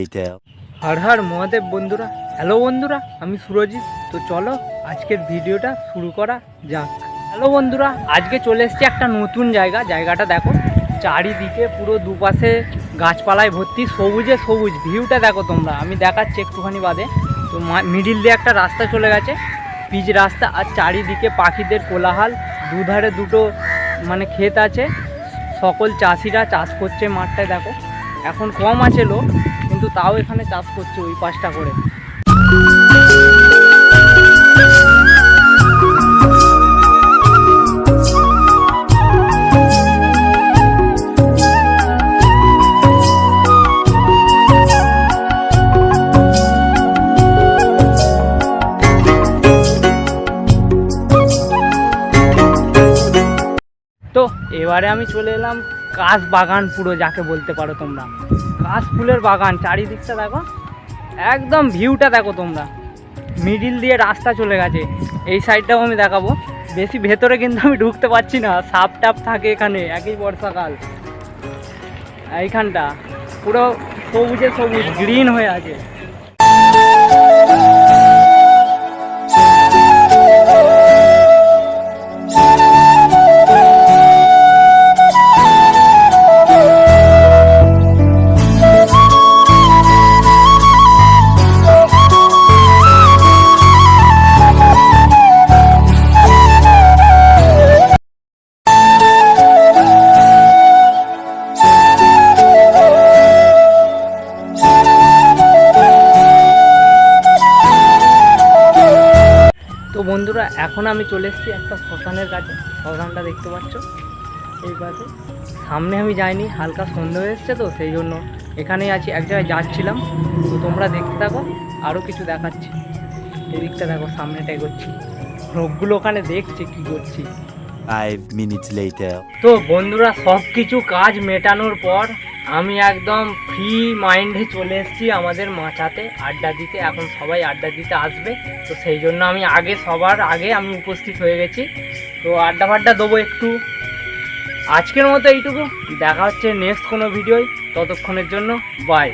later. Har Har Mahadev বন্ধুরা। Hello বন্ধুরা, আমি সুরজিৎ। তো চলো আজকের ভিডিওটা শুরু করা যাক। হ্যালো বন্ধুরা, আজকে চলে এসেছি একটা নতুন জায়গাটা দেখো। চারিদিকে পুরো দুপাশে গাছপালায় ভর্তি, সবুজে সবুজ। ভিউটা দেখো তোমরা, আমি দেখাচ্ছি একটুখানি বাদে। তো মিডিল দিয়ে একটা রাস্তা চলে গেছে, পিচ রাস্তা, আর চারিদিকে পাখিদের কোলাহল। দুধারে দুটো ক্ষেত আছে, সকল চাষিরা চাষ করছে মাঠটায় দেখো। এখন কম আছে লোক, কিন্তু তাও এখানে চাষ করছে ওই পাশটা করে। তো এবারে আমি চলে এলাম কাশ বাগান, পুরো যাকে বলতে পারো তোমরা। কাশ ফুলের বাগান, চারিদিকটা দেখো, একদম ভিউটা দেখো তোমরা। মিডিল দিয়ে রাস্তা চলে গেছে, এই সাইডটাও আমি দেখাবো। বেশি ভেতরে কিন্তু আমি ঢুকতে পারছি না, সাপ টাপ থাকে এখানে, একই বর্ষাকাল। এইখানটা পুরো সবুজে সবুজ, গ্রিন হয়ে আছে। তো বন্ধুরা, এখন আমি চলে এসেছি একটা শ্মশানের কাছে। শ্মশানটা দেখতে পাচ্ছ এই পাশে। সামনে আমি যাইনি, হালকা সন্ধ্যা হয়ে এসছে, তো সেই জন্য এখানেই আছি। এক জায়গায় যাচ্ছিলাম, তো তোমরা দেখতে থাকো, আরও কিছু দেখাচ্ছি। এদিকটা দেখো, সামনেটাই করছি, লোকগুলো ওখানে দেখছে কি করছি। 5 minutes later. তো বন্ধুরা, সব কিছু কাজ মেটানোর পর আমি একদম ফ্রি মাইন্ডে চলে এসেছি আমাদের মাচাতে আড্ডা দিতে। এখন সবাই আড্ডা দিতে আসবে, তো সেই জন্য আমি সবার আগে আমি উপস্থিত হয়ে গেছি। তো আড্ডা ফাড্ডা দেবো একটু। আজকের মতো এইটুকু, দেখা হচ্ছে নেক্সট কোনো ভিডিওয়। ততক্ষণের জন্য বাই।